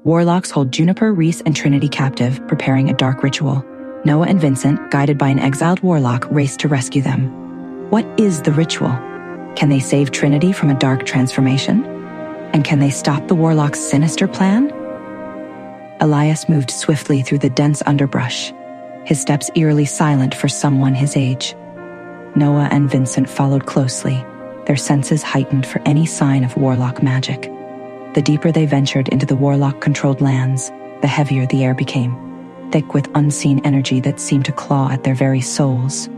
Warlocks hold Juniper, Reece, and Trinity captive, preparing a dark ritual. Noah and Vincent, guided by an exiled warlock, race to rescue them. What is the ritual? Can they save Trinity from a dark transformation? And can they stop the warlock's sinister plan? Elias moved swiftly through the dense underbrush, his steps eerily silent for someone his age. Noah and Vincent followed closely, their senses heightened for any sign of warlock magic. The deeper they ventured into the warlock-controlled lands, the heavier the air became, thick with unseen energy that seemed to claw at their very souls.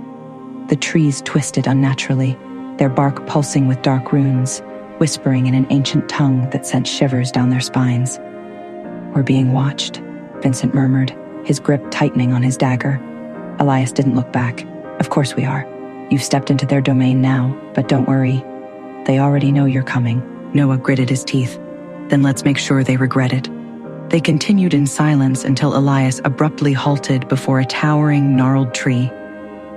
The trees twisted unnaturally, their bark pulsing with dark runes, whispering in an ancient tongue that sent shivers down their spines. "We're being watched," Vincent murmured, his grip tightening on his dagger. Elias didn't look back. "Of course we are. You've stepped into their domain now, but don't worry. They already know you're coming." Noah gritted his teeth. "Then let's make sure they regret it." They continued in silence until Elias abruptly halted before a towering, gnarled tree.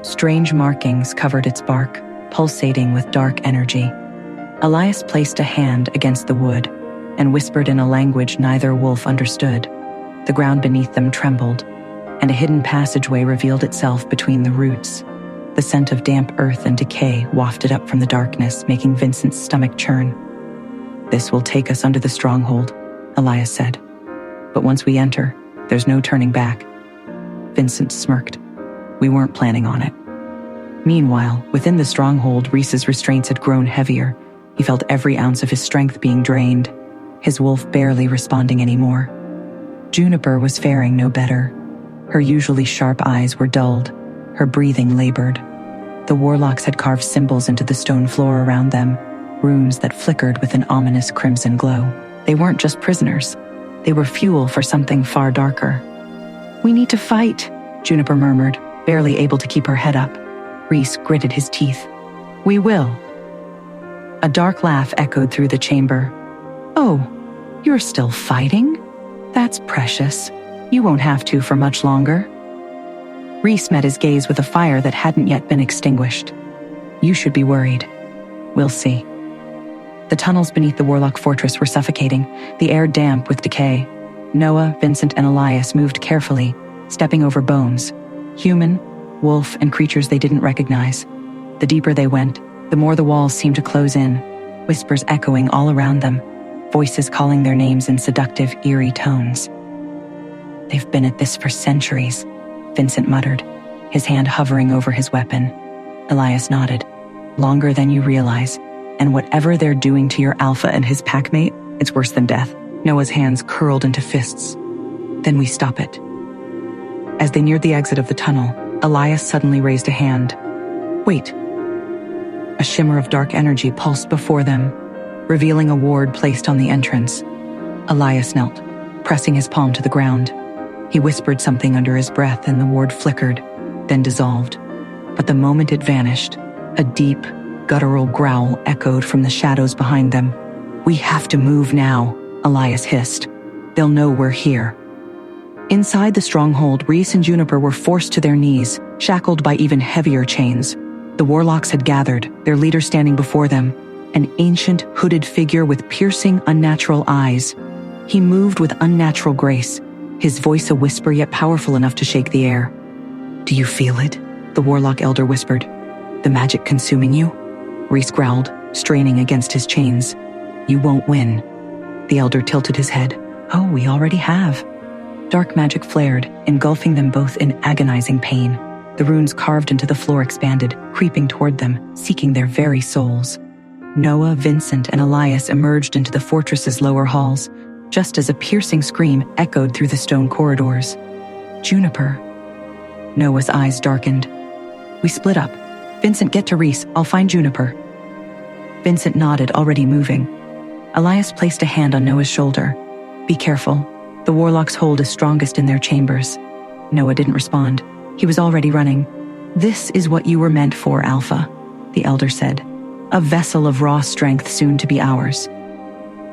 Strange markings covered its bark, pulsating with dark energy. Elias placed a hand against the wood and whispered in a language neither wolf understood. The ground beneath them trembled, and a hidden passageway revealed itself between the roots. The scent of damp earth and decay wafted up from the darkness, making Vincent's stomach churn. "This will take us under the stronghold," Elias said. "But once we enter, there's no turning back." Vincent smirked. "We weren't planning on it." Meanwhile, within the stronghold, Reece's restraints had grown heavier. He felt every ounce of his strength being drained, his wolf barely responding anymore. Juniper was faring no better. Her usually sharp eyes were dulled, her breathing labored. The warlocks had carved symbols into the stone floor around them, runes that flickered with an ominous crimson glow. They weren't just prisoners. They were fuel for something far darker. "We need to fight," Juniper murmured, barely able to keep her head up. Reece gritted his teeth. "We will." A dark laugh echoed through the chamber. "Oh, you're still fighting? That's precious. You won't have to for much longer." Reece met his gaze with a fire that hadn't yet been extinguished. "You should be worried. We'll see." The tunnels beneath the warlock fortress were suffocating, the air damp with decay. Noah, Vincent, and Elias moved carefully, stepping over bones, human, wolf, and creatures they didn't recognize. The deeper they went, the more the walls seemed to close in, whispers echoing all around them, voices calling their names in seductive, eerie tones. "They've been at this for centuries," Vincent muttered, his hand hovering over his weapon. Elias nodded. "Longer than you realize, and whatever they're doing to your alpha and his packmate, it's worse than death." Noah's hands curled into fists. "Then we stop it." As they neared the exit of the tunnel, Elias suddenly raised a hand. "Wait." A shimmer of dark energy pulsed before them, revealing a ward placed on the entrance. Elias knelt, pressing his palm to the ground. He whispered something under his breath and the ward flickered, then dissolved. But the moment it vanished, a deep, guttural growl echoed from the shadows behind them. "We have to move now," Elias hissed. "They'll know we're here." Inside the stronghold, Reece and Juniper were forced to their knees, shackled by even heavier chains. The warlocks had gathered, their leader standing before them, an ancient, hooded figure with piercing, unnatural eyes. He moved with unnatural grace, his voice a whisper yet powerful enough to shake the air. "Do you feel it?" the warlock elder whispered. "The magic consuming you?" Reece growled, straining against his chains. "You won't win." The elder tilted his head. "Oh, we already have." Dark magic flared, engulfing them both in agonizing pain. The runes carved into the floor expanded, creeping toward them, seeking their very souls. Noah, Vincent, and Elias emerged into the fortress's lower halls, just as a piercing scream echoed through the stone corridors. "Juniper." Noah's eyes darkened. "We split up. Vincent, get to Reece. I'll find Juniper." Vincent nodded, already moving. Elias placed a hand on Noah's shoulder. "Be careful. The warlocks' hold is strongest in their chambers." Noah didn't respond. He was already running. "This is what you were meant for, Alpha," the elder said. "A vessel of raw strength soon to be ours."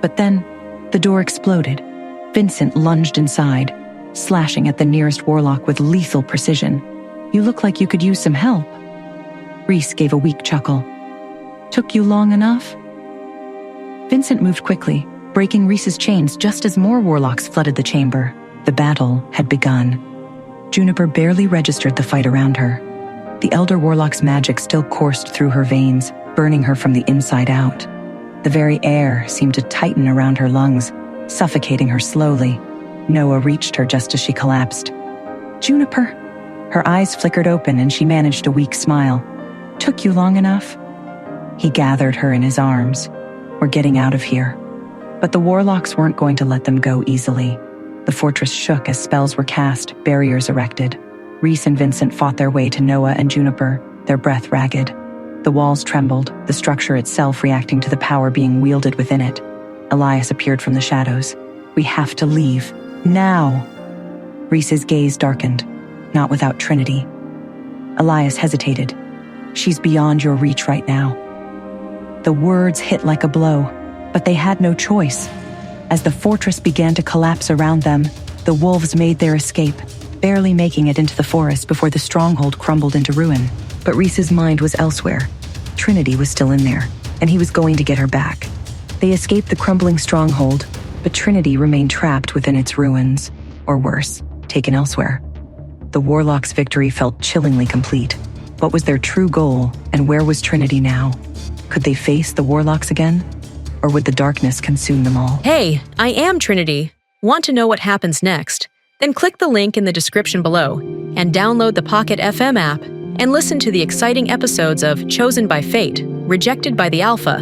But then, the door exploded. Vincent lunged inside, slashing at the nearest warlock with lethal precision. "You look like you could use some help." Reece gave a weak chuckle. "Took you long enough?" Vincent moved quickly, breaking Reece's chains just as more warlocks flooded the chamber. The battle had begun. Juniper barely registered the fight around her. The elder warlock's magic still coursed through her veins, burning her from the inside out. The very air seemed to tighten around her lungs, suffocating her slowly. Noah reached her just as she collapsed. "Juniper." Her eyes flickered open and she managed a weak smile. "Took you long enough?" He gathered her in his arms. "We're getting out of here." But the warlocks weren't going to let them go easily. The fortress shook as spells were cast, barriers erected. Reece and Vincent fought their way to Noah and Juniper, their breath ragged. The walls trembled, the structure itself reacting to the power being wielded within it. Elias appeared from the shadows. "We have to leave. Now!" Reece's gaze darkened. "Not without Trinity." Elias hesitated. "She's beyond your reach right now." The words hit like a blow, but they had no choice. As the fortress began to collapse around them, the wolves made their escape, barely making it into the forest before the stronghold crumbled into ruin. But Reece's mind was elsewhere. Trinity was still in there, and he was going to get her back. They escaped the crumbling stronghold, but Trinity remained trapped within its ruins, or worse, taken elsewhere. The warlocks' victory felt chillingly complete. What was their true goal, and where was Trinity now? Could they face the warlocks again? Or would the darkness consume them all? Hey, I am Trinity. Want to know what happens next? Then click the link in the description below and download the Pocket FM app and listen to the exciting episodes of Chosen by Fate, Rejected by the Alpha,